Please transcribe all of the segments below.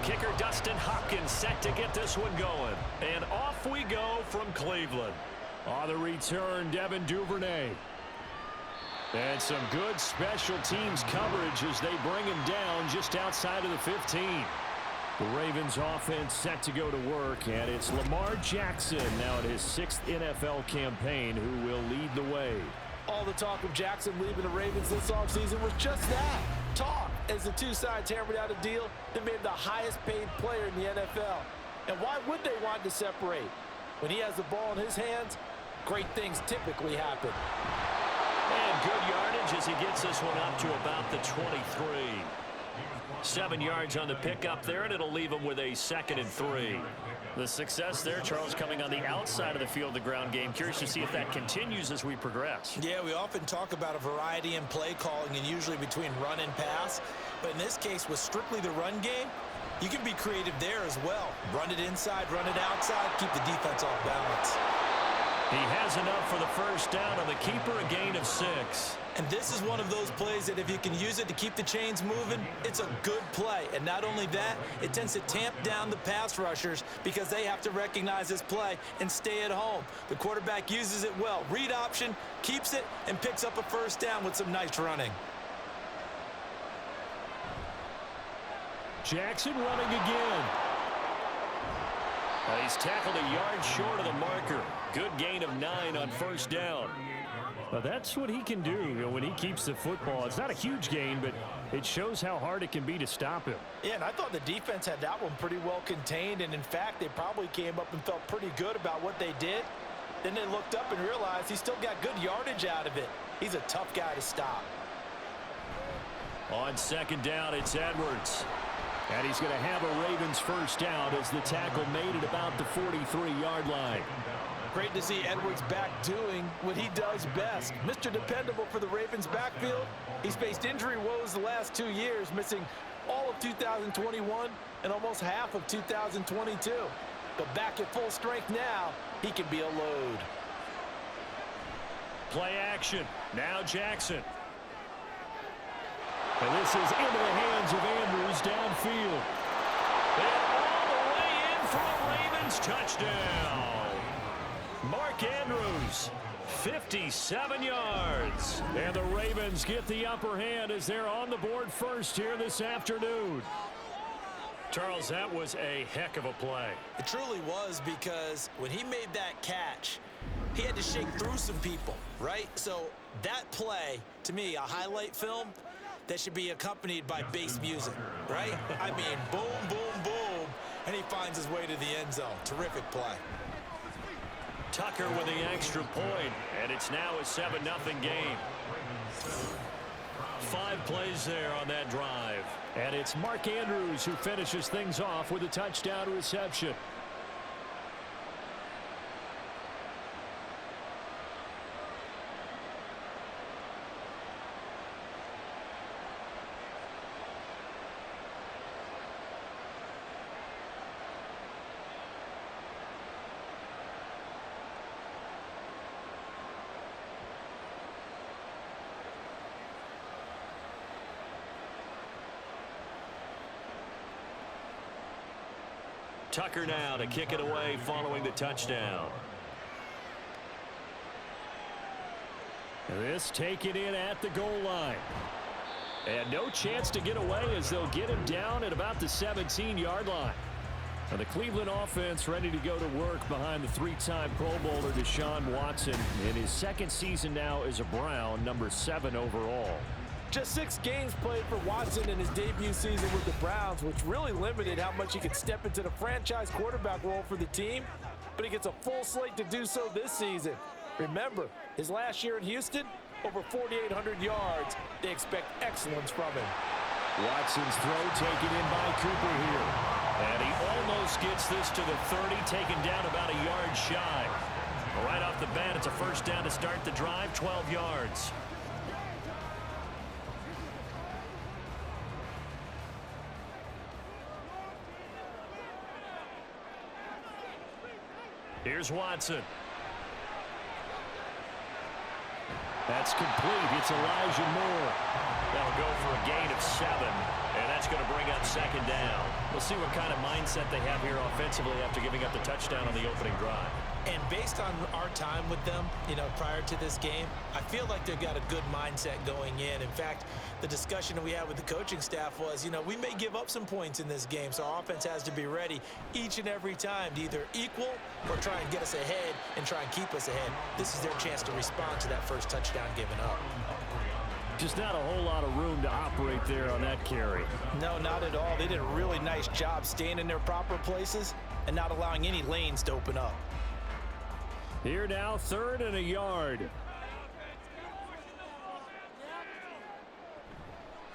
kicker Dustin Hopkins set to get this one going. And off we go from Cleveland. On the return, Devin Duvernay. And some good special teams coverage as they bring him down just outside of the 15. The Ravens offense set to go to work, and it's Lamar Jackson now in his 6th NFL campaign who will lead the way. All the talk of Jackson leaving the Ravens this offseason was just that, talk, as the two sides hammered out a deal that made him the highest paid player in the NFL. And why would they want to separate? When he has the ball in his hands, great things typically happen. And good yardage as he gets this one up to about the 23. 7 yards on the pickup there, and it'll leave him with a 2nd and 3. The success there, Charles, coming on the outside of the field, the ground game. Curious to see if that continues as we progress. Yeah, we often talk about a variety in play calling and usually between run and pass. But in this case, with strictly the run game, you can be creative there as well. Run it inside, run it outside, keep the defense off balance. He has enough for the first down on the keeper, a gain of 6. And this is one of those plays that if you can use it to keep the chains moving, it's a good play. And not only that, it tends to tamp down the pass rushers because they have to recognize this play and stay at home. The quarterback uses it well. Read option, keeps it, and picks up a first down with some nice running. Jackson running again. He's tackled a yard short of the marker. Good gain of 9 on first down. Well, that's what he can do, when he keeps the football. It's not a huge gain, but it shows how hard it can be to stop him. Yeah, and I thought the defense had that one pretty well contained, and in fact, they probably came up and felt pretty good about what they did. Then they looked up and realized he still got good yardage out of it. He's a tough guy to stop. On second down, it's Edwards. And he's going to have a Ravens first down as the tackle made at about the 43-yard line. Great to see Edwards back doing what he does best. Mr. Dependable for the Ravens backfield. He's faced injury woes the last 2 years, missing all of 2021 and almost half of 2022. But back at full strength now, he can be a load. Play action. Now Jackson. And this is into the hands of Andrews downfield. And all the way in for a Ravens touchdown. Mark Andrews, 57 yards. And the Ravens get the upper hand as they're on the board first here this afternoon. Charles, that was a heck of a play. It truly was, because when he made that catch, he had to shake through some people, right? So that play, to me, a highlight film that should be accompanied by bass music, right? I mean, boom, boom, boom, and he finds his way to the end zone. Terrific play. Tucker with the extra point, and it's now a 7-0 game. 5 plays there on that drive. And it's Mark Andrews who finishes things off with a touchdown reception. Tucker now to kick it away following the touchdown. This taken in at the goal line. And no chance to get away as they'll get him down at about the 17-yard line. Now the Cleveland offense ready to go to work behind the 3-time Pro Bowler Deshaun Watson in his 2nd season now as a Brown, number 7 overall. Just 6 games played for Watson in his debut season with the Browns, which really limited how much he could step into the franchise quarterback role for the team. But he gets a full slate to do so this season. Remember, his last year in Houston, over 4,800 yards. They expect excellence from him. Watson's throw taken in by Cooper here. And he almost gets this to the 30, taken down about a yard shy. Right off the bat, it's a first down to start the drive, 12 yards. Here's Watson. That's complete. It's Elijah Moore. That'll go for a gain of 7. And that's going to bring up second down. We'll see what kind of mindset they have here offensively after giving up the touchdown on the opening drive. And based on our time with them, prior to this game, I feel like they've got a good mindset going in. In fact, the discussion that we had with the coaching staff was, we may give up some points in this game, so our offense has to be ready each and every time to either equal or try and get us ahead and try and keep us ahead. This is their chance to respond to that first touchdown given up. Just not a whole lot of room to operate there on that carry. No, not at all. They did a really nice job staying in their proper places and not allowing any lanes to open up. Here now, 3rd and a yard.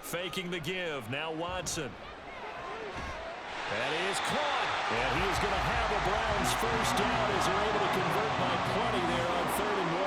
Faking the give. Now Watson. That is caught. And he is going to have a Browns first down as they're able to convert by plenty there on 3rd and 1.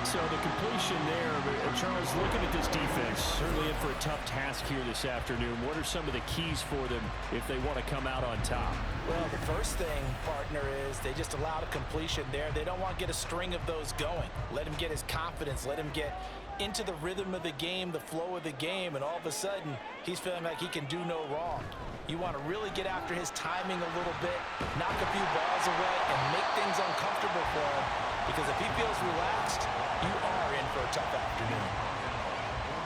So the completion there, Charles, looking at this defense, certainly in for a tough task here this afternoon. What are some of the keys for them if they want to come out on top? Well, the first thing, partner, is they just allowed a completion there. They don't want to get a string of those going. Let him get his confidence. Let him get into the rhythm of the game, the flow of the game, and all of a sudden, he's feeling like he can do no wrong. You want to really get after his timing a little bit, knock a few balls away, and make things uncomfortable for him. Because if he feels relaxed, you are in for a tough afternoon.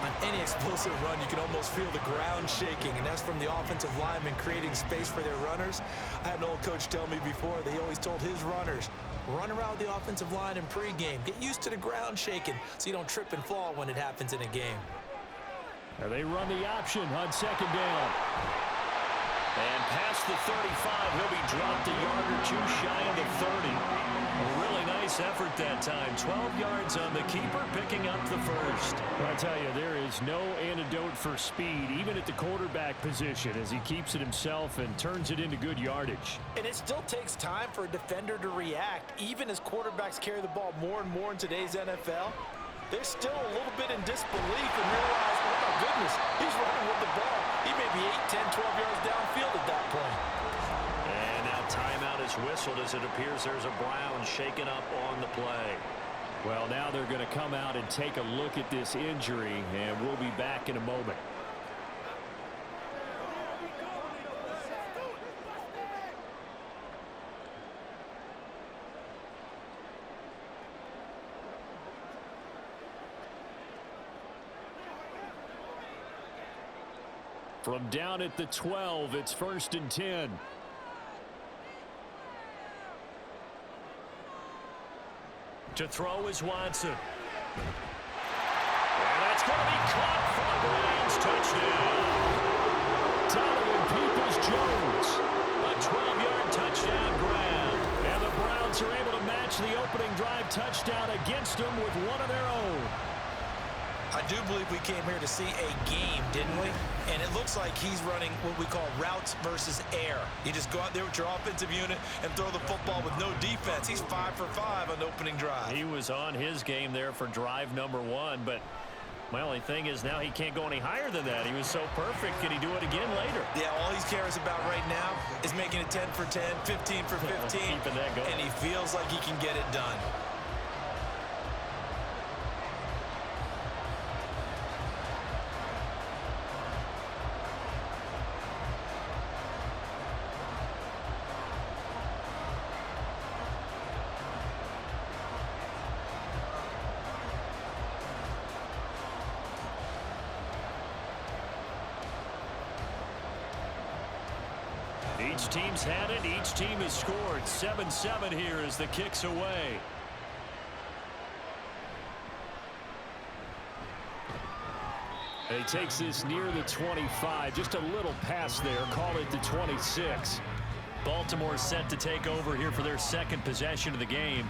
On any explosive run, you can almost feel the ground shaking, and that's from the offensive linemen creating space for their runners. I had an old coach tell me before, they always told his runners, run around the offensive line in pregame. Get used to the ground shaking so you don't trip and fall when it happens in a game. Now they run the option on 2nd down. And past the 35, he'll be dropped a yard or two shy of the 30. A really nice effort that time. 12 yards on the keeper, picking up the first. Well, I tell you, there is no antidote for speed, even at the quarterback position, as he keeps it himself and turns it into good yardage. And it still takes time for a defender to react. Even as quarterbacks carry the ball more and more in today's NFL, they're still a little bit in disbelief and realize, oh my goodness, he's running with the ball. He may be 8, 10, 12 yards downfield at that point. And now timeout is whistled as it appears there's a Brown shaken up on the play. Well, now they're going to come out and take a look at this injury, and we'll be back in a moment. From down at the 12, it's 1st and 10. To throw is Watson. And that's going to be caught for the Browns. Touchdown. Donovan Peoples-Jones. A 12-yard touchdown grab. And the Browns are able to match the opening drive touchdown against them with one of their own. I do believe we came here to see a game, didn't we? And it looks like he's running what we call routes versus air. You just go out there with your offensive unit and throw the football with no defense. He's 5 for 5 on the opening drive. He was on his game there for drive number 1, but my only thing is now he can't go any higher than that. He was so perfect. Can he do it again later? Yeah, all he cares about right now is making it 10 for 10, 15 for 15. Keeping that going. And he feels like he can get it done. Each team's had it. Each team has scored. 7-7 here as the kick's away. And he takes this near the 25. Just a little pass there. Call it the 26. Baltimore set to take over here for their second possession of the game.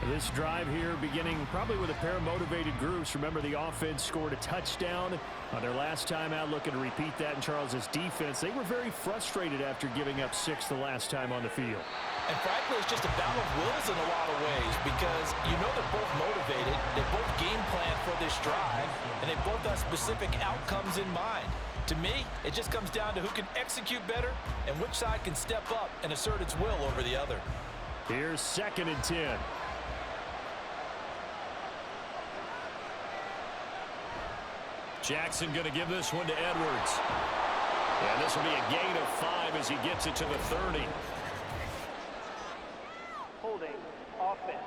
This drive here beginning probably with a pair of motivated groups. Remember, the offense scored a touchdown on their last time out. Looking to repeat that in Charles's defense. They were very frustrated after giving up 6 the last time on the field. And frankly, it's just a battle of wills in a lot of ways because you know they're both motivated. They both game plan for this drive, and they both have specific outcomes in mind. To me, it just comes down to who can execute better and which side can step up and assert its will over the other. Here's 2nd and 10. Jackson going to give this one to Edwards. And this will be a gain of 5 as he gets it to the 30. Holding offense.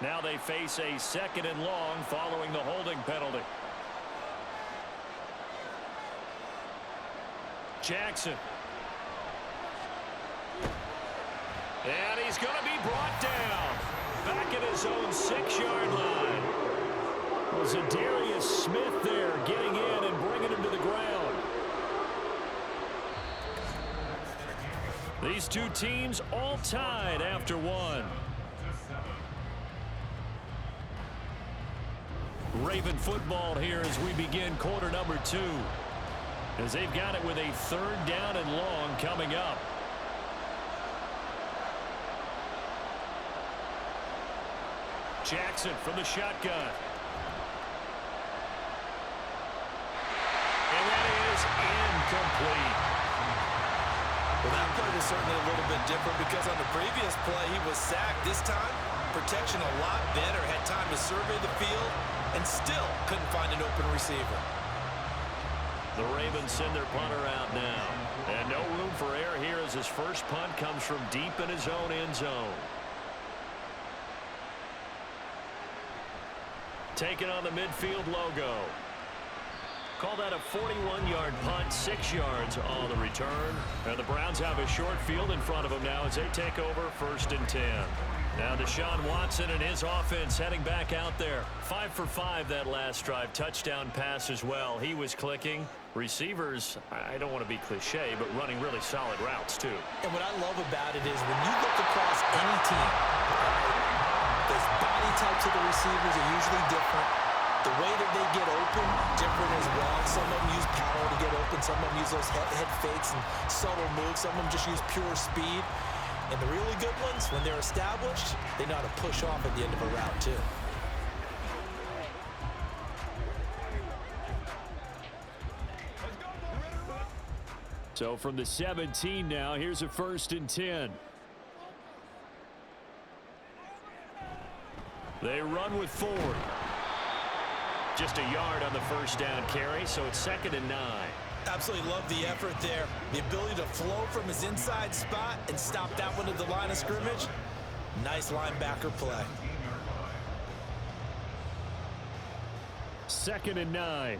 Now they face a 2nd and long following the holding penalty. Jackson. And he's going to be brought down. Back at his own 6-yard line. Was Zadarius Smith there getting in and bringing him to the ground. These two teams all tied after one. Raven football here as we begin quarter number 2. As they've got it with a 3rd down and long coming up. Jackson from the shotgun. And that is incomplete. Well, that play was certainly a little bit different because on the previous play he was sacked. This time, protection a lot better. Had time to survey the field and still couldn't find an open receiver. The Ravens send their punter out now. And no room for error here as his first punt comes from deep in his own end zone. Taking on the midfield logo. Call that a 41-yard punt, 6 yards on the return. And the Browns have a short field in front of them now as they take over 1st and 10. Now Deshaun Watson and his offense heading back out there. 5 for 5 that last drive. Touchdown pass as well. He was clicking. Receivers, I don't want to be cliche, but running really solid routes too. And what I love about it is when you look across any team, the body types of the receivers are usually different. The way that they get open, different as well. Some of them use power to get open. Some of them use those head fakes and subtle moves. Some of them just use pure speed. And the really good ones, when they're established, they know how to push off at the end of a route too. So from the 17 now, here's a 1st and 10. They run with Ford. Just a yard on the 1st down carry, so it's 2nd and 9. Absolutely love the effort there. The ability to flow from his inside spot and stop that one at the line of scrimmage. Nice linebacker play. 2nd and 9.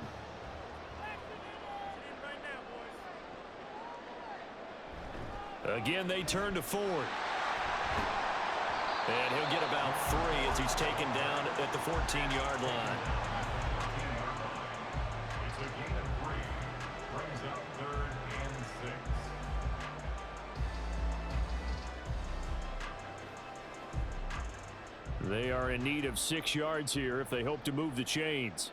Again, they turn to Ford. And he'll get about 3 as he's taken down at the 14-yard line. They are in need of 6 yards here if they hope to move the chains.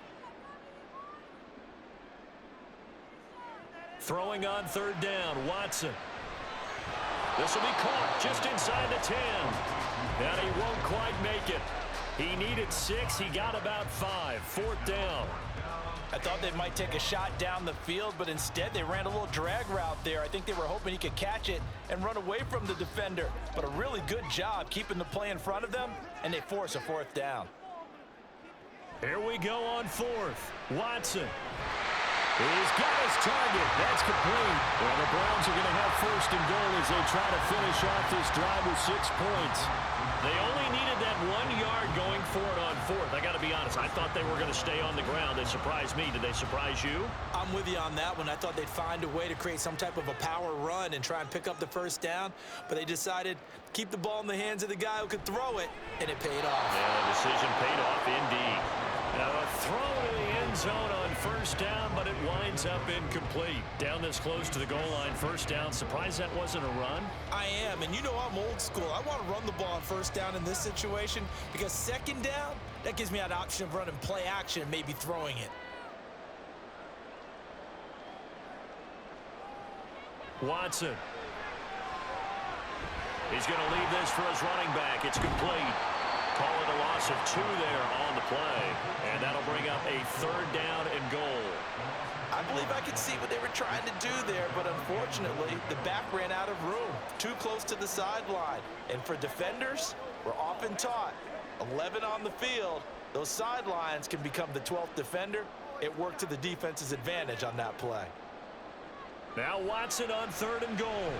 Throwing on 3rd down, Watson. This will be caught just inside the 10. And he won't quite make it. He needed 6. He got about 5. 4th down. I thought they might take a shot down the field, but instead they ran a little drag route there. I think they were hoping he could catch it and run away from the defender. But a really good job keeping the play in front of them, and they force a 4th down. Here we go on 4th. Watson. He's got his target. That's complete. Well, the Browns are going to have 1st and goal as they try to finish off this drive with 6 points. They only needed that 1 yard going for it on 4th. I got to be honest. I thought they were going to stay on the ground. They surprised me. Did they surprise you? I'm with you on that one. I thought they'd find a way to create some type of a power run and try and pick up the 1st down, but they decided to keep the ball in the hands of the guy who could throw it, and it paid off. Yeah, the decision paid off indeed. Now a throw to the end zone on 1st down, but it winds up incomplete. Down this close to the goal line, 1st down. Surprised that wasn't a run? I am, and you know I'm old school. I want to run the ball on 1st down in this situation because 2nd down, that gives me an option of running play action and maybe throwing it. Watson. He's going to leave this for his running back. It's complete. Call it a loss of 2 there on the play. And that'll bring up a 3rd down and goal. I believe I could see what they were trying to do there, but unfortunately, the back ran out of room. Too close to the sideline. And for defenders, we're often taught 11 on the field. Those sidelines can become the 12th defender. It worked to the defense's advantage on that play. Now Watson on 3rd and goal.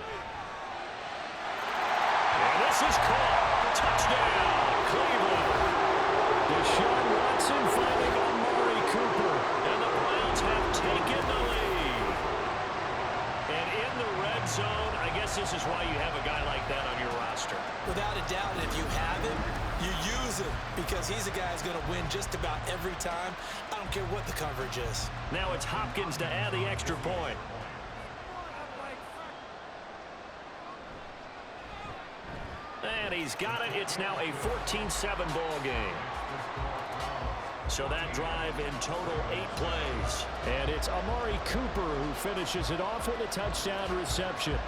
And this is caught. Touchdown, Cleveland. Deshaun Watson finding Amari Cooper. And the Browns have taken the lead. And in the red zone, I guess this is why you have a guy like that on your roster. Without a doubt, if you have him, you use him because he's a guy who's going to win just about every time. I don't care what the coverage is. Now it's Hopkins to add the extra point. And he's got it. It's now a 14-7 ball game. So that drive in total 8 plays. And it's Amari Cooper who finishes it off with a touchdown reception.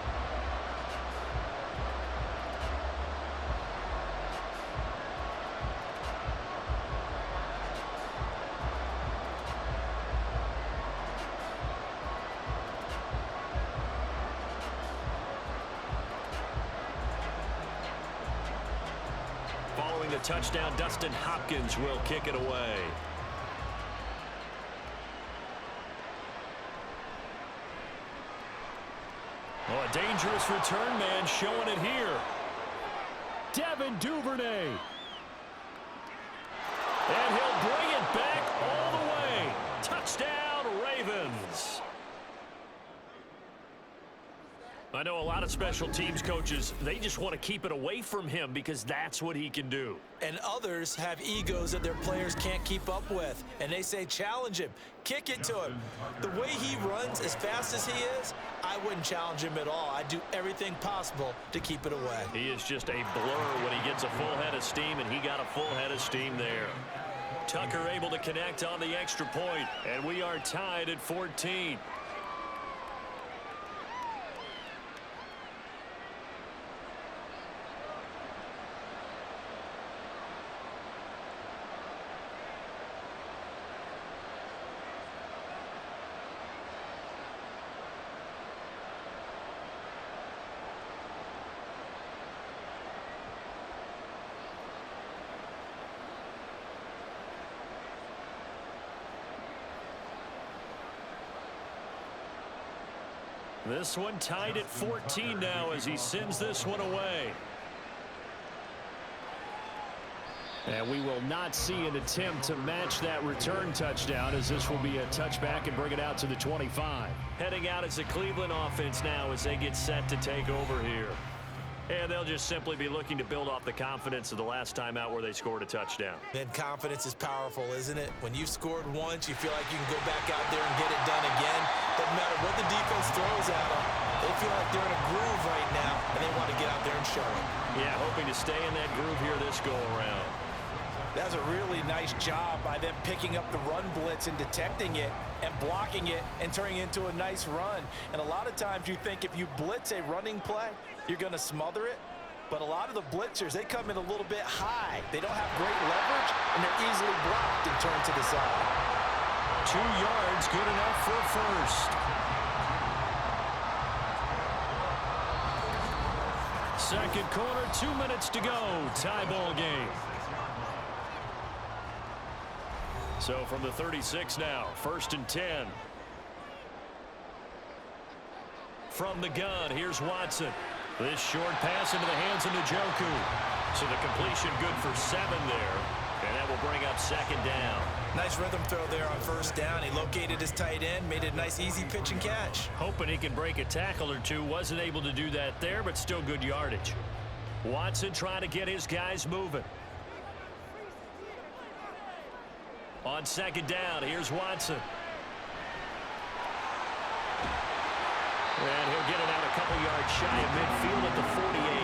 Following the touchdown, Dustin Hopkins will kick it away. Oh, a dangerous return man showing it here. Devin Duvernay. And he'll bring it back all the way. Touchdown, Ravens. I know a lot of special teams coaches, they just want to keep it away from him because that's what he can do. And others have egos that their players can't keep up with. And they say, challenge him. Kick it to him. The way he runs as fast as he is, I wouldn't challenge him at all. I'd do everything possible to keep it away. He is just a blur when he gets a full head of steam, and he got a full head of steam there. Tucker able to connect on the extra point, and we are tied at 14. This one tied at 14 now as he sends this one away. And we will not see an attempt to match that return touchdown, as this will be a touchback and bring it out to the 25. Heading out as a Cleveland offense now as they get set to take over here. And they'll just simply be looking to build off the confidence of the last time out where they scored a touchdown. Then confidence is powerful, isn't it? When you've scored once, you feel like you can go back out there and get it done again. Doesn't matter what the defense throws at them. They feel like they're in a groove right now, and they want to get out there and show it. Yeah, hoping to stay in that groove here this go-around. That's a really nice job by them picking up the run blitz and detecting it and blocking it and turning it into a nice run. And a lot of times you think if you blitz a running play, you're going to smother it. But a lot of the blitzers, they come in a little bit high. They don't have great leverage, and they're easily blocked and turned to the side. 2 yards, good enough for a first. Second quarter, 2 minutes to go. Tie ball game. So from the 36 now, 1st and 10. From the gun, here's Watson. This short pass into the hands of Njoku. So the completion good for 7 there. And that will bring up 2nd down. Nice rhythm throw there on 1st down. He located his tight end, made it a nice, easy pitch and catch. Hoping he can break a tackle or two. Wasn't able to do that there, but still good yardage. Watson trying to get his guys moving. On 2nd down, here's Watson. And he'll get it out a couple yards shy of midfield at the 48.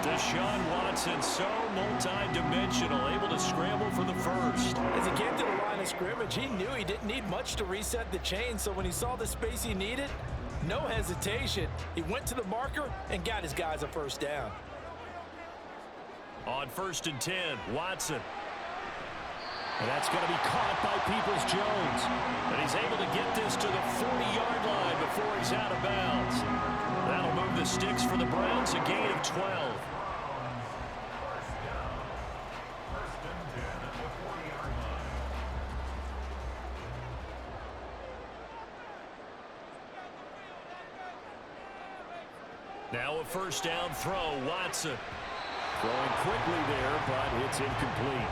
Deshaun Watson, so multi-dimensional, able to scramble for the first. As he came to the line of scrimmage, he knew he didn't need much to reset the chain, so when he saw the space he needed, no hesitation. He went to the marker and got his guys a 1st down. On 1st and 10, Watson. And that's going to be caught by Peoples-Jones. And he's able to get this to the 40-yard line before he's out of bounds. That'll move the sticks for the Browns, a gain of 12. Now a first down throw, Watson. Throwing quickly there, but it's incomplete.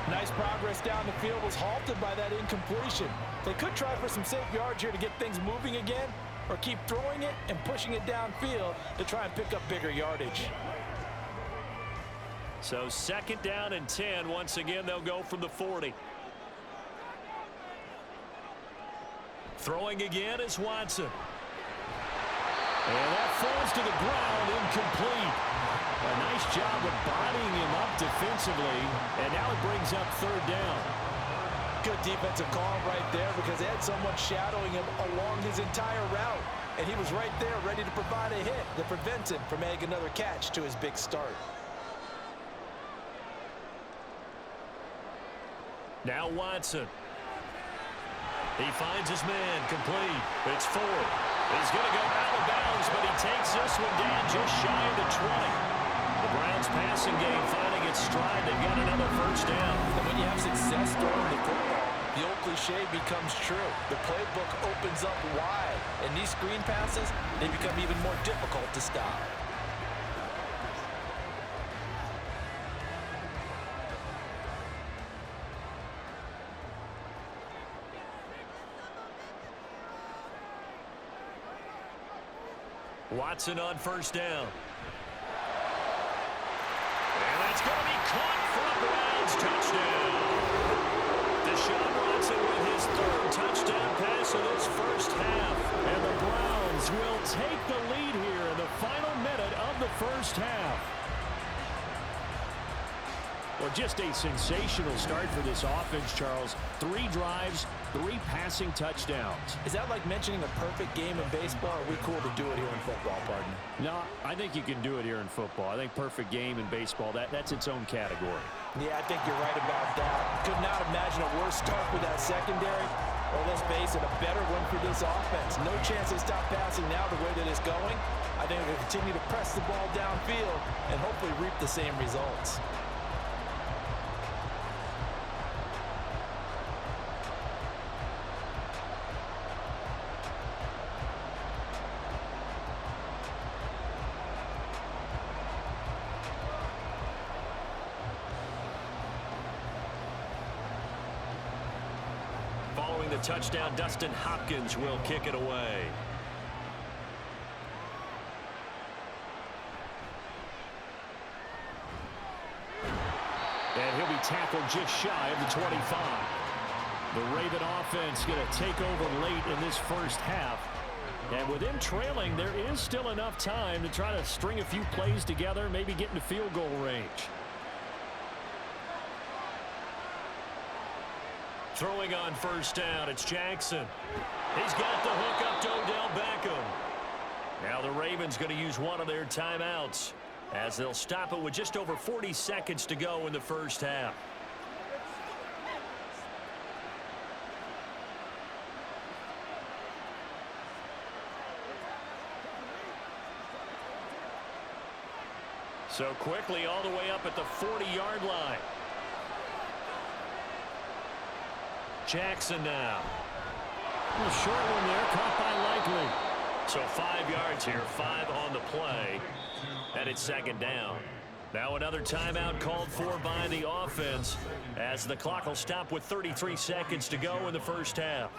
Nice progress down the field was halted by that incompletion. They could try for some safe yards here to get things moving again, or keep throwing it and pushing it downfield to try and pick up bigger yardage. So 2nd down and 10. Once again, they'll go from the 40. Throwing again is Watson. And that falls to the ground, incomplete. A nice job of bodying him up defensively, and now it brings up 3rd down. Good defensive call right there because they had someone shadowing him along his entire route, and he was right there ready to provide a hit that prevents him from adding another catch to his big start. Now Watson. He finds his man, complete. It's Ford. He's going to go out of bounds, but he takes this one down just shy of the 20. The Browns passing game finding its stride. They've got another first down. And when you have success throwing the football, the old cliche becomes true. The playbook opens up wide, and these screen passes, they become even more difficult to stop. Watson on first down. And that's going to be caught for a Browns touchdown. Deshaun Watson with his 3rd touchdown pass of this first half. And the Browns will take the lead here in the final minute of the first half. Well, just a sensational start for this offense, Charles. 3 drives, 3 passing touchdowns. Is that like mentioning a perfect game in baseball, or are we cool to do it here in football, partner? No, I think you can do it here in football. I think perfect game in baseball, that's its own category. Yeah, I think you're right about that. Could not imagine a worse start for that secondary. Well, let's face it, a better one for this offense. No chance they stop passing now the way that it's going. I think they'll continue to press the ball downfield and hopefully reap the same results. Following the touchdown, Dustin Hopkins will kick it away. And he'll be tackled just shy of the 25. The Raven offense going to take over late in this first half. And with him trailing, there is still enough time to try to string a few plays together, maybe get into field goal range. Throwing on first down, it's Jackson. He's got the hook up to Odell Beckham. Now the Ravens going to use one of their timeouts as they'll stop it with just over 40 seconds to go in the first half. So quickly all the way up at the 40-yard line. Jackson now. A short one there, caught by Likely. So 5 yards here, 5 on the play, and it's 2nd down. Now another timeout called for by the offense as the clock will stop with 33 seconds to go in the first half.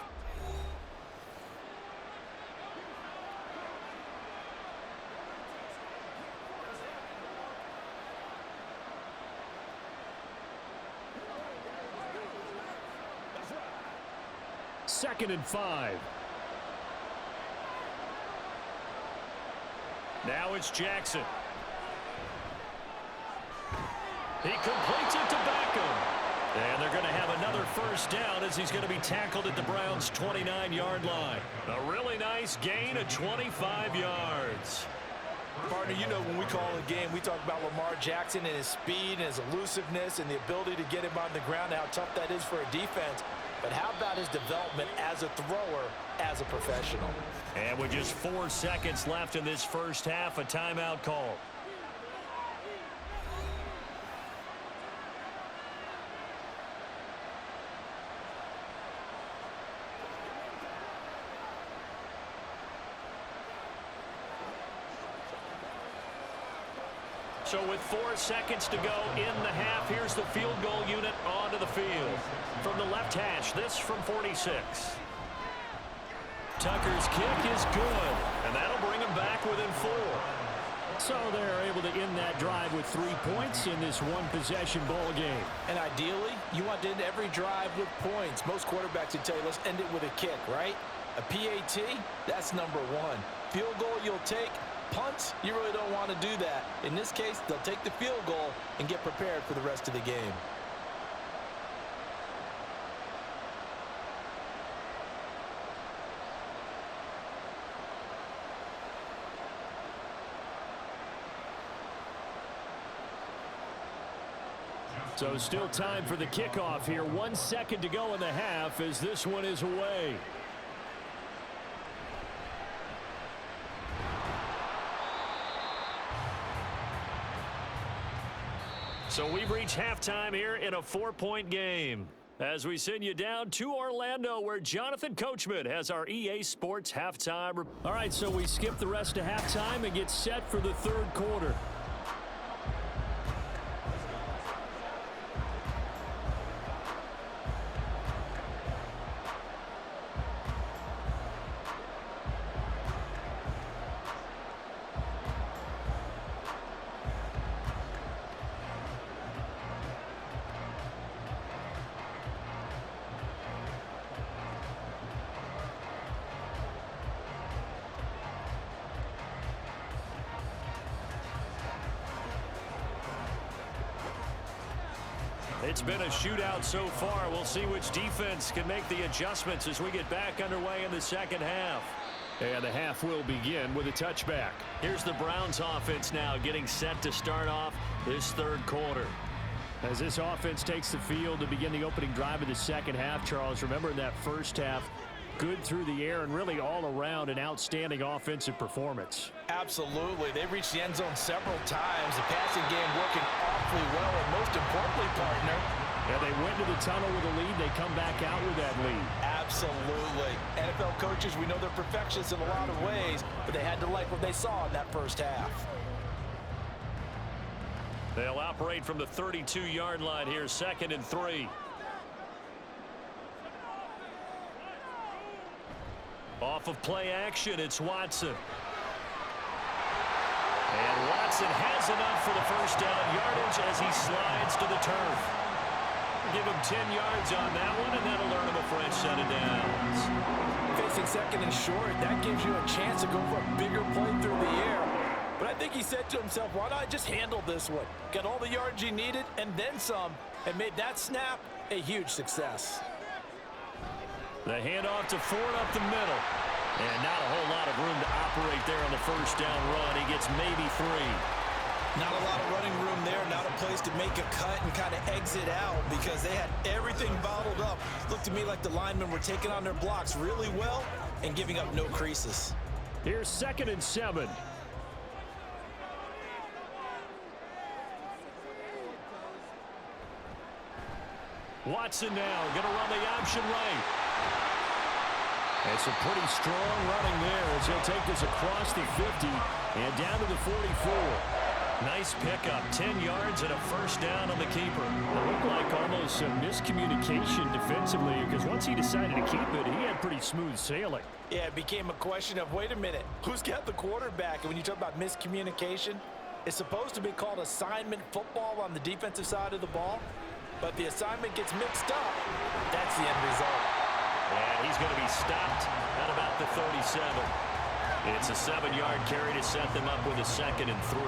Second and 5. Now it's Jackson. He completes it to Beckham. And they're going to have another first down as he's going to be tackled at the Browns' 29-yard line. A really nice gain of 25 yards. Partner, you know when we call a game, we talk about Lamar Jackson and his speed and his elusiveness and the ability to get him on the ground and how tough that is for a defense. But how about his development as a thrower, as a professional? And with just 4 seconds left in this first half, a timeout call. So with 4 seconds to go in the half, here's the field goal unit onto the field. From the left hash, this from 46. Tucker's kick is good, and that'll bring him back within 4. So they're able to end that drive with 3 points in this one-possession ball game. And ideally, you want to end every drive with points. Most quarterbacks would tell you, let's end it with a kick, right? A PAT, that's number 1. Field goal you'll take. Punts, you really don't want to do that. In this case, they'll take the field goal and get prepared for the rest of the game. So still time for the kickoff here. 1 second to go in the half as this one is away. So we've reached halftime here in a 4-point game. As we send you down to Orlando, where Jonathan Coachman has our EA Sports halftime. All right, so we skip the rest of halftime and get set for the third quarter. It's been a shootout so far. We'll see which defense can make the adjustments as we get back underway in the second half. And the half will begin with a touchback. Here's the Browns offense now getting set to start off this third quarter. As this offense takes the field to begin the opening drive of the second half, Charles, remember in that first half, good through the air and really all around an outstanding offensive performance. Absolutely. They reached the end zone several times. The passing game working awfully well, and most importantly, partner. Yeah, they went to the tunnel with a lead. They come back out with that lead. Absolutely. NFL coaches, we know they're perfectionists in a lot of ways, but they had to like what they saw in that first half. They'll operate from the 32-yard line here, 2nd and 3. Off of play action, it's Watson. And Watson has enough for the first down yardage as he slides to the turf. Give him 10 yards on that one, and that'll earn him a fresh set of downs. Facing 2nd and short, that gives you a chance to go for a bigger play through the air. But I think he said to himself, why not just handle this one? Got all the yards he needed and then some, and made that snap a huge success. The handoff to Ford up the middle. And not a whole lot of room to operate there on the first down run. He gets maybe 3. Not a lot of running room there. Not a place to make a cut and kind of exit out because they had everything bottled up. Looked to me like the linemen were taking on their blocks really well and giving up no creases. Here's 2nd and 7. Watson now going to run the option right. It's a pretty strong running there as he'll take this across the 50 and down to the 44. Nice pickup, 10 yards and a first down on the keeper. It looked like almost some miscommunication defensively because once he decided to keep it, he had pretty smooth sailing. Yeah, it became a question of, wait a minute, who's got the quarterback? And when you talk about miscommunication, it's supposed to be called assignment football on the defensive side of the ball, but the assignment gets mixed up. That's the end result. And he's going to be stopped at about the 37. It's a 7-yard carry to set them up with a 2nd and 3.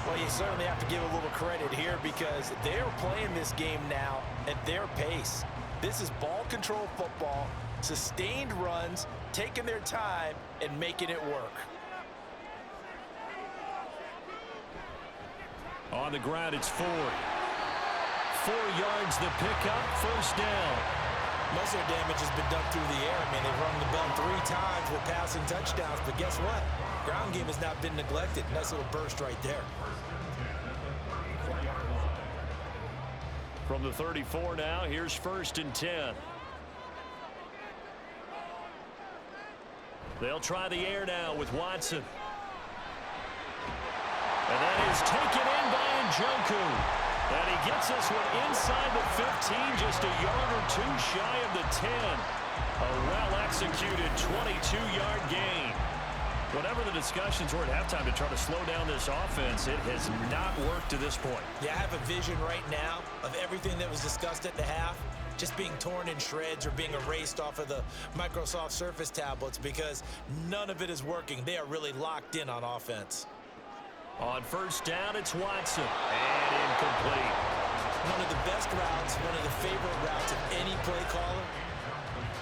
Well, you certainly have to give a little credit here because they're playing this game now at their pace. This is ball control football, sustained runs, taking their time and making it work. On the ground, it's Ford. 4 yards the pickup, first down. Most of their damage has been done through the air. I mean, they've rung the bell 3 times with passing touchdowns, but guess what? Ground game has not been neglected. Nice little burst right there. From the 34 now, here's 1st and 10. They'll try the air now with Watson. And that is taken in by Njoku. And he gets this one inside the 15, just a yard or two shy of the 10. A well-executed 22-yard gain. Whatever the discussions were at halftime to try to slow down this offense, it has not worked to this point. Yeah, I have a vision right now of everything that was discussed at the half just being torn in shreds or being erased off of the Microsoft Surface tablets because none of it is working. They are really locked in on offense. On first down, it's Watson. And incomplete. One of the best routes, one of the favorite routes of any play caller.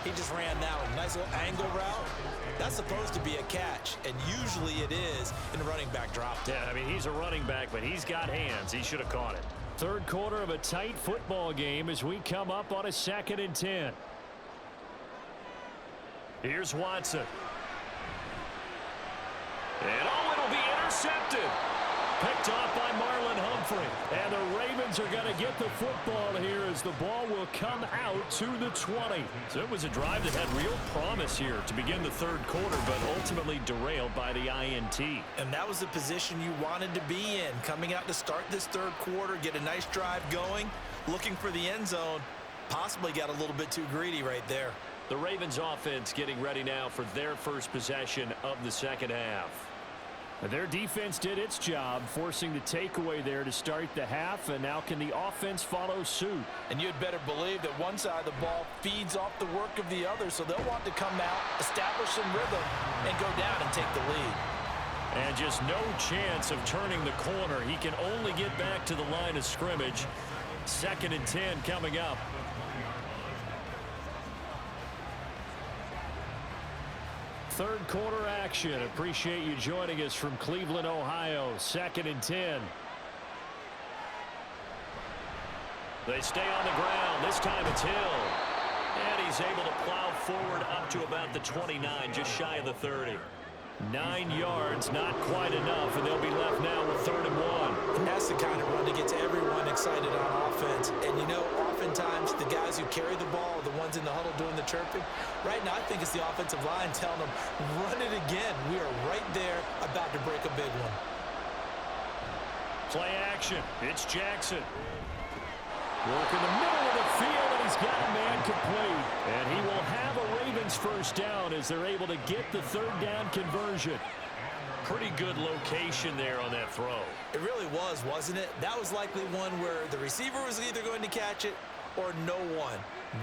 He just ran that one. Nice little angle route. That's supposed to be a catch, and usually it is in a running back drop. Yeah, I mean, he's a running back, but he's got hands. He should have caught it. Third quarter of a tight football game as we come up on a 2nd and 10. Here's Watson. And it'll be intercepted. Picked off by Marlon Humphrey. And the Ravens are going to get the football here as the ball will come out to the 20. So it was a drive that had real promise here to begin the third quarter, but ultimately derailed by the INT. And that was the position you wanted to be in. Coming out to start this third quarter, get a nice drive going, looking for the end zone. Possibly got a little bit too greedy right there. The Ravens offense getting ready now for their first possession of the second half. Their defense did its job, forcing the takeaway there to start the half, and now can the offense follow suit? And you'd better believe that one side of the ball feeds off the work of the other, so they'll want to come out, establish some rhythm, and go down and take the lead. And just no chance of turning the corner. He can only get back to the line of scrimmage. 2nd and 10 coming up. Third quarter action. Appreciate you joining us from Cleveland, Ohio. 2nd and 10. They stay on the ground. This time it's Hill. And he's able to plow forward up to about the 29, just shy of the 30. 9 yards, not quite enough, and they'll be left now with 3rd and 1. And that's the kind of run that gets everyone excited on offense. And, you know, oftentimes the guys who carry the ball are the ones in the huddle doing the chirping. Right now, I think it's the offensive line telling them, run it again. We are right there about to break a big one. Play action. It's Jackson. Work in the middle of the field, and he's got a man complete. And he will have a Ravens first down as they're able to get the 3rd down conversion. Pretty good location there on that throw. It really was, wasn't it? That was likely one where the receiver was either going to catch it or no one.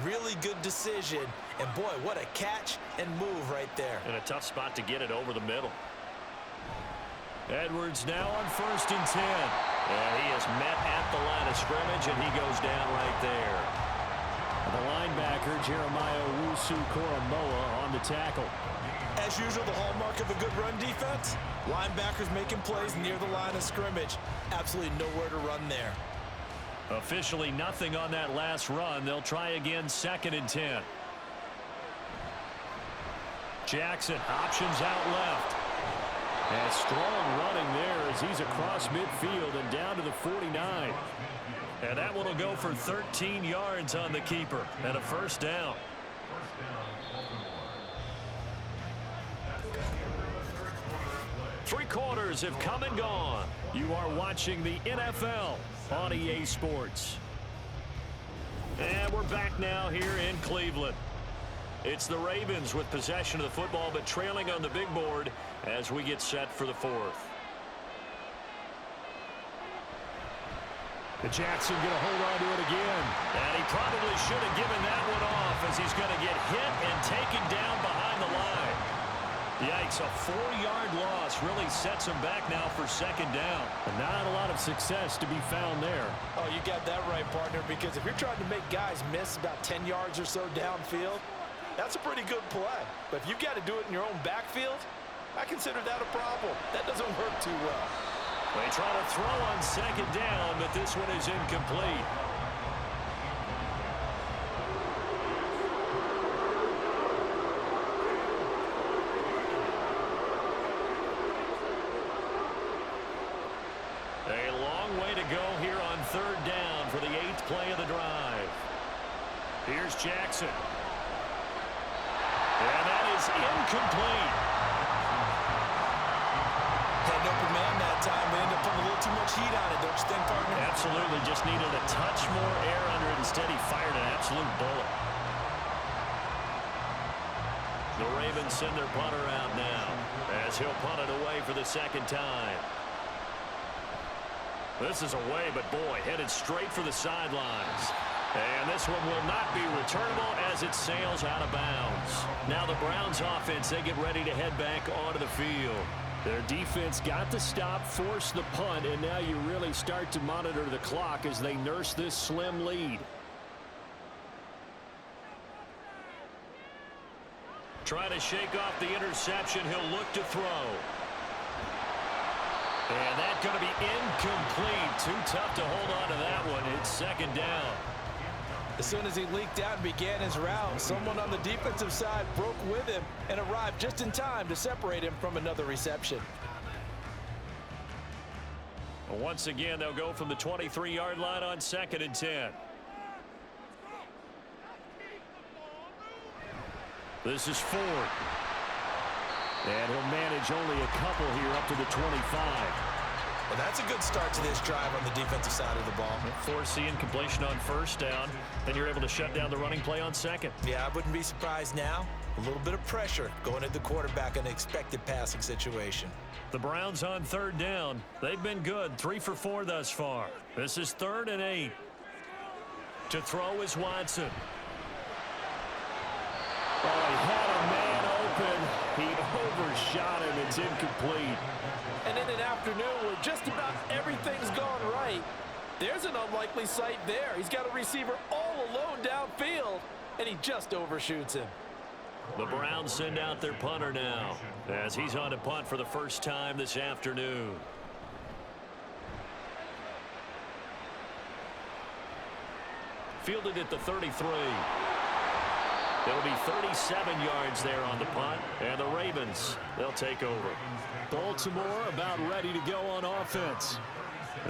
Really good decision. And, boy, what a catch and move right there. And a tough spot to get it over the middle. Edwards now on 1st and 10. And he is met at the line of scrimmage, and he goes down right there. The linebacker, Jeremiah Owusu-Koramoah, on the tackle. As usual, the hallmark of a good run defense, linebackers making plays near the line of scrimmage. Absolutely nowhere to run there. Officially nothing on that last run. They'll try again, 2nd and 10. Jackson, options out left. And strong running there as he's across midfield and down to the 49. And that one will go for 13 yards on the keeper and a first down. Three quarters have come and gone. You are watching the NFL on EA Sports. And we're back now here in Cleveland. It's the Ravens with possession of the football, but trailing on the big board as we get set for the 4th. The Jackson going to hold on to it again. And he probably should have given that one off as he's going to get hit and taken down behind the line. Yikes, a 4-yard loss really sets him back now for 2nd down. And not a lot of success to be found there. Oh, you got that right, partner, because if you're trying to make guys miss about 10 yards or so downfield, that's a pretty good play. But if you've got to do it in your own backfield, I consider that a problem. That doesn't work too well. They try to throw on 2nd down, but this one is incomplete. A long way to go here on 3rd down for the 8th play of the drive. Here's Jackson. And that is incomplete. Had an open man that time. They ended up putting a little too much heat on it, don't you think, partner? Absolutely. Just needed a touch more air under it. Instead, he fired an absolute bullet. The Ravens send their punter out now as he'll punt it away for the second time. This is away, but boy, headed straight for the sidelines. And this one will not be returnable as it sails out of bounds. Now the Browns offense, they get ready to head back onto the field. Their defense got the stop, forced the punt, and now you really start to monitor the clock as they nurse this slim lead. Trying to shake off the interception. He'll look to throw. And that's going to be incomplete. Too tough to hold on to that one. It's second down. As soon as he leaked out and began his route, someone on the defensive side broke with him and arrived just in time to separate him from another reception. Once again, they'll go from the 23-yard line on 2nd and 10. This is Ford. And he'll manage only a couple here up to the 25. Well, that's a good start to this drive on the defensive side of the ball. Force the incompletion on first down. Then you're able to shut down the running play on second. Yeah, I wouldn't be surprised now. A little bit of pressure going at the quarterback in an expected passing situation. The Browns on 3rd down. They've been good, 3 for 4 thus far. This is 3rd and 8. To throw is Watson. Oh, he had a man open. He overshot him. It's incomplete. And in an afternoon where just about everything's gone right, there's an unlikely sight there. He's got a receiver all alone downfield, and he just overshoots him. The Browns send out their punter now as he's on to punt for the first time this afternoon. Fielded at the 33. It'll be 37 yards there on the punt, and the Ravens, they'll take over. Baltimore about ready to go on offense.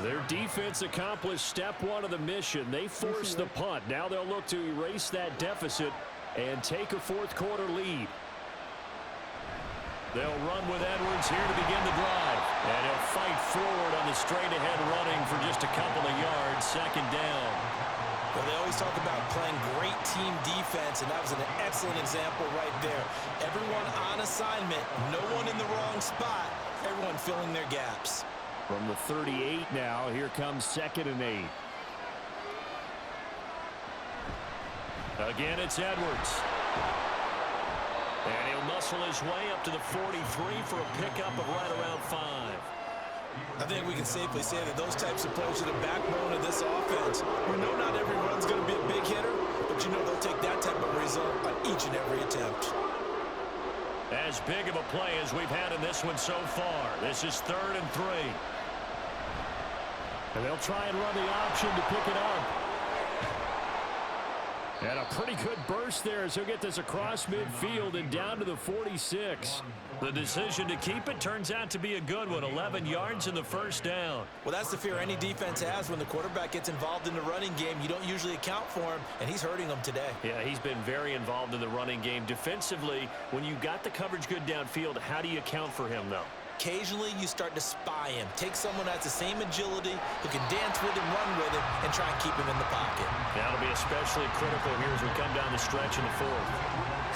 Their defense accomplished step 1 of the mission. They forced the punt. Now they'll look to erase that deficit and take a 4th quarter lead. They'll run with Edwards here to begin the drive. And he'll fight forward on the straight-ahead running for just a couple of yards. 2nd down. Well, they always talk about playing great team defense, and that was an excellent example right there. Everyone on assignment, no one in the wrong spot, everyone filling their gaps. From the 38 now, here comes 2nd and 8. Again, it's Edwards. And he'll muscle his way up to the 43 for a pickup of right around 5. I think we can safely say that those types of plays are the backbone of this offense. We know not every run's going to be a big hitter, but you know they'll take that type of result on each and every attempt. As big of a play as we've had in this one so far. This is 3rd and 3. And they'll try and run the option to pick it up. And a pretty good burst there as he'll get this across midfield and down to the 46. The decision to keep it turns out to be a good one. 11 yards in the first down. Well, that's the fear any defense has when the quarterback gets involved in the running game. You don't usually account for him, and he's hurting them today. Yeah, he's been very involved in the running game. Defensively, when you got the coverage good downfield, how do you account for him, though? Occasionally, you start to spy him. Take someone that has the same agility, who can dance with him, run with him, and try and keep him in the pocket. That'll be especially critical here as we come down the stretch in the 4th.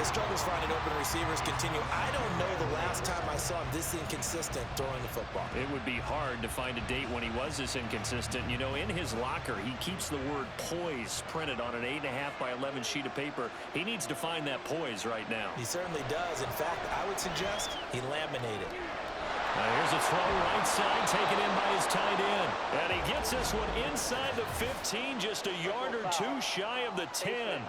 His struggles finding open receivers continue. I don't know the last time I saw him this inconsistent throwing the football. It would be hard to find a date when he was this inconsistent. You know, in his locker, he keeps the word poise printed on an 8.5 by 11 sheet of paper. He needs to find that poise right now. He certainly does. In fact, I would suggest he laminated. Here's a throw right side, taken in by his tight end. And he gets this one inside the 15, just a yard or 2 shy of the 10.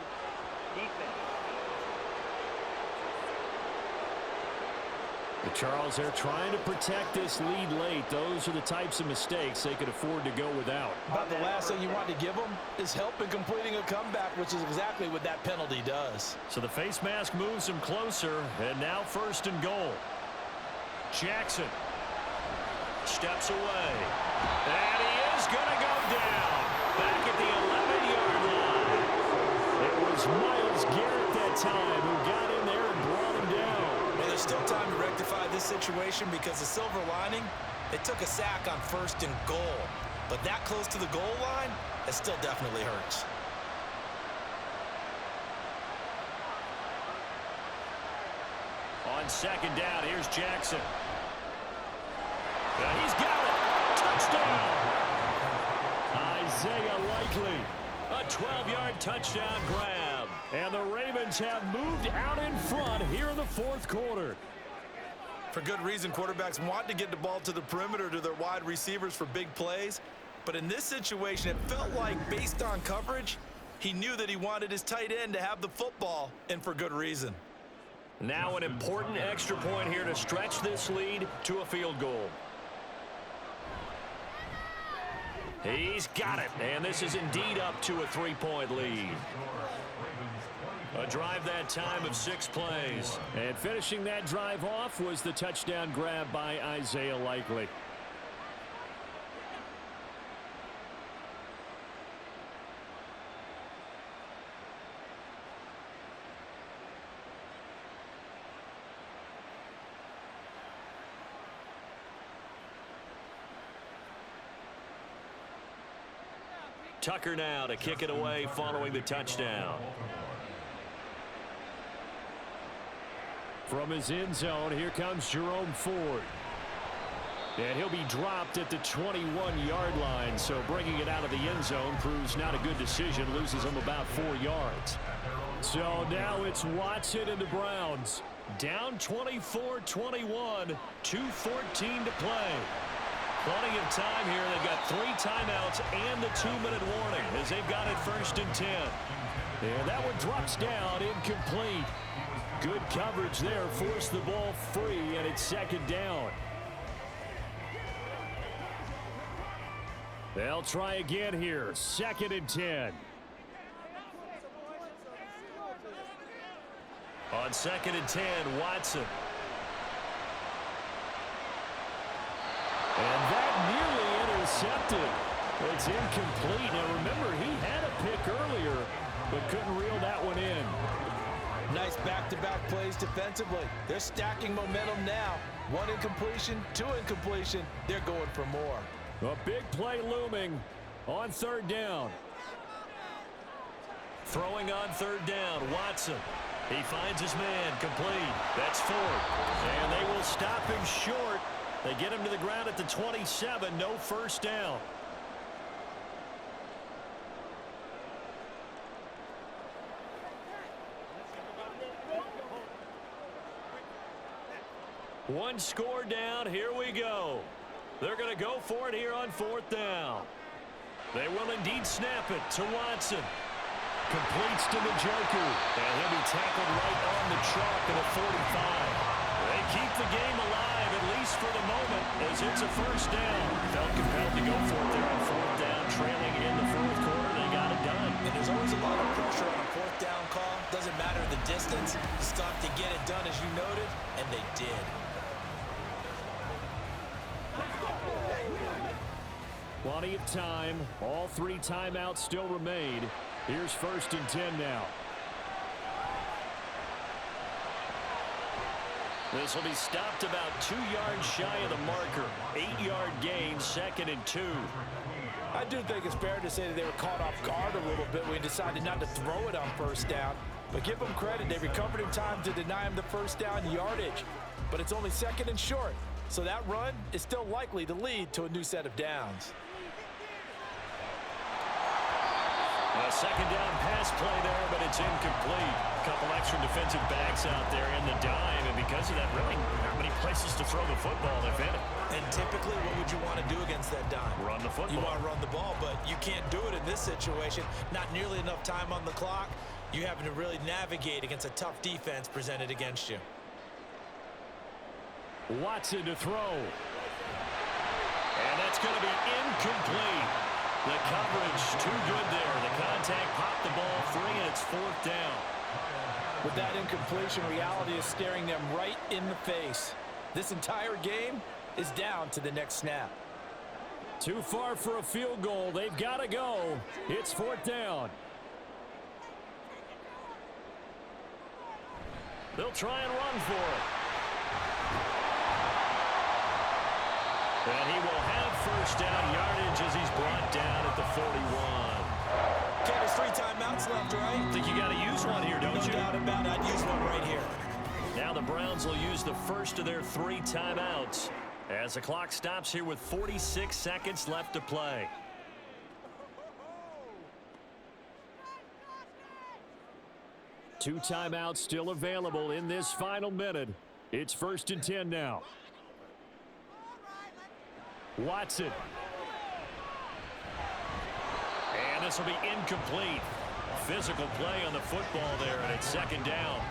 The Charles, they're trying to protect this lead late. Those are the types of mistakes they could afford to go without. About the last thing you want to give them is help in completing a comeback, which is exactly what that penalty does. So the face mask moves him closer, and now 1st and goal. Jackson steps away, and he is going to go down back at the 11-yard line. It was Myles Garrett that time who got in there and brought him down. Well, there's still time to rectify this situation because the silver lining, They took a sack on 1st and goal, but that close to the goal line, it still definitely hurts. On 2nd down, here's Jackson. He's got it. Touchdown. Isaiah Likely. A 12-yard touchdown grab. And the Ravens have moved out in front here in the 4th quarter. For good reason, quarterbacks want to get the ball to the perimeter to their wide receivers for big plays. But in this situation, it felt like, based on coverage, he knew that he wanted his tight end to have the football, and for good reason. Now an important extra point here to stretch this lead to a field goal. He's got it, and this is indeed up to a 3-point lead. A drive that time of 6 plays. And finishing that drive off was the touchdown grab by Isaiah Likely. Tucker now to kick it away following the touchdown. From his end zone, here comes Jerome Ford. And he'll be dropped at the 21-yard line, so bringing it out of the end zone proves not a good decision, loses him about 4 yards. So now it's Watson and the Browns. Down 24-21, 2:14 to play. Plenty of time here. They've got 3 timeouts and the 2-minute warning as they've got it 1st and 10. And that one drops down, incomplete. Good coverage there, forced the ball free, and it's 2nd down. They'll try again here, 2nd and 10. On 2nd and 10, Watson. And that nearly intercepted. It's incomplete. Now remember, he had a pick earlier, but couldn't reel that one in. Nice back-to-back plays defensively. They're stacking momentum now. 1 incompletion, 2 incompletion. They're going for more. A big play looming on 3rd down. Throwing on 3rd down, Watson. He finds his man, complete. That's Ford. And they will stop him short. They get him to the ground at the 27, no 1st down. One score down, here we go. They're going to go for it here on 4th down. They will indeed snap it to Watson. Completes to Njoku. And he'll be tackled right on the chalk at a 45. They keep the game alive, at least for the moment, as it's a 1st down. Felt compelled to go for it there on 4th down, trailing in the 4th quarter. They got it done. And there's always a lot of pressure on a 4th down call. Doesn't matter the distance. Stop to get it done, as you noted, and they did. Plenty of time. All 3 timeouts still remain. Here's 1st and 10 now. This will be stopped about 2 yards shy of the marker. 8-yard gain, 2nd and 2. I do think it's fair to say that they were caught off guard a little bit when he decided not to throw it on 1st down. But give them credit. They recovered in time to deny him the 1st down yardage. But it's only 2nd and short. So that run is still likely to lead to a new set of downs. A 2nd down pass play there, but it's incomplete. A couple extra defensive backs out there in the dime, and because of that, really not many places to throw the football, if any. And typically, what would you want to do against that dime? Run the football. You want to run the ball, but you can't do it in this situation. Not nearly enough time on the clock. You having to really navigate against a tough defense presented against you. Watson to throw. And that's going to be incomplete. The coverage too good there. The contact popped the ball free, and it's 4th down. With that incompletion, reality is staring them right in the face. This entire game is down to the next snap. Too far for a field goal. They've got to go. It's 4th down. They'll try and run for it. And he will have first down yardage as he's brought down at the 41. Okay, there's 3 timeouts left, right? I think you got to use one here, don't you? No doubt about it. I'd use one right here. Now the Browns will use the first of their 3 timeouts as the clock stops here with 46 seconds left to play. Two timeouts still available in this final minute. It's 1st and 10 now. Watson. And this will be incomplete. Physical play on the football there, and it's 2nd down.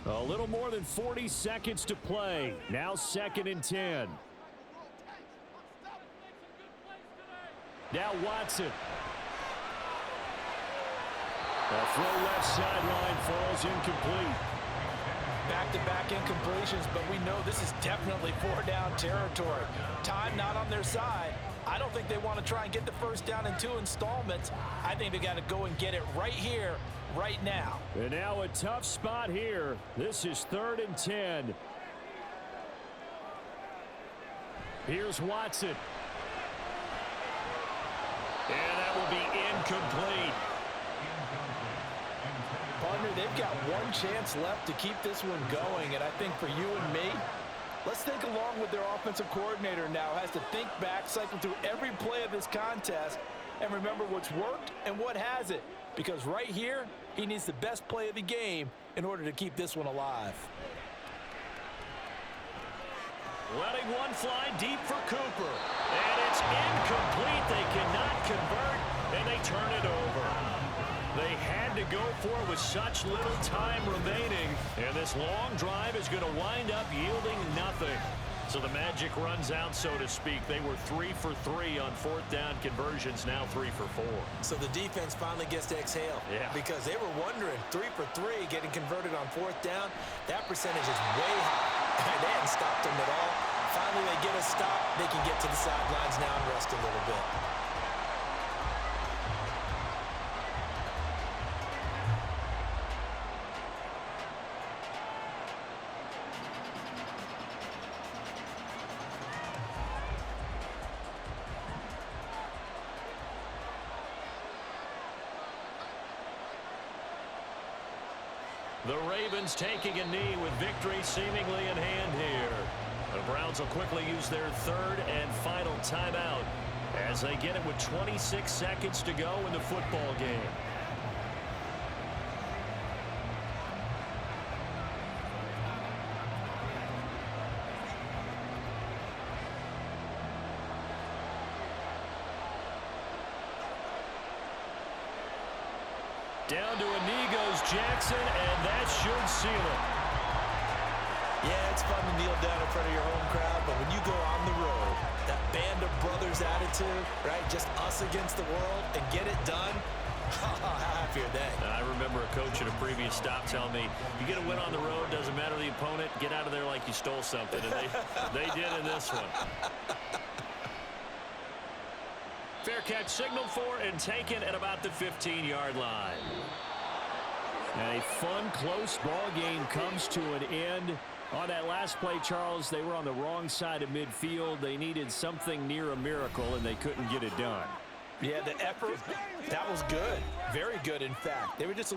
A little more than 40 seconds to play. Now 2nd and 10. Now Watson. The throw left sideline falls incomplete. Back-to-back incompletions, but we know this is definitely 4-down territory. Time not on their side. I don't think they want to try and get the first down in 2 installments. I think they got to go and get it right here, right now. And now a tough spot here. This is 3rd and 10. Here's Watson. And that will be incomplete. Partner, they've got one chance left to keep this one going, and I think for you and me, let's think along with their offensive coordinator now. Has to think back, cycle through every play of this contest, and remember what's worked and what hasn't. Because right here, he needs the best play of the game in order to keep this one alive. Letting one fly deep for Cooper. And it's incomplete. They cannot convert, and they turn it over. They had to go for it with such little time remaining, and this long drive is going to wind up yielding nothing. So the magic runs out, so to speak. They were 3 for 3 on 4th down conversions, now 3 for 4. So the defense finally gets to exhale. Yeah. Because they were wondering, 3 for 3 getting converted on 4th down. That percentage is way high. They hadn't stopped them at all. Finally, they get a stop. They can get to the sidelines now and rest a little bit. The Ravens taking a knee with victory seemingly in hand here. The Browns will quickly use their 3rd and final timeout as they get it with 26 seconds to go in the football game. Down to a knee goes Jackson, and that should seal it. Yeah, it's fun to kneel down in front of your home crowd, but when you go on the road, that band of brothers attitude, right, just us against the world, and get it done, how happy are they? I remember a coach at a previous stop telling me, you get a win on the road, doesn't matter the opponent, get out of there like you stole something, and they did in this one. Fair catch signaled for and taken at about the 15-yard line. A fun, close ball game comes to an end. On that last play, Charles, they were on the wrong side of midfield. They needed something near a miracle, and they couldn't get it done. Yeah, the effort, that was good. Very good, in fact. They were just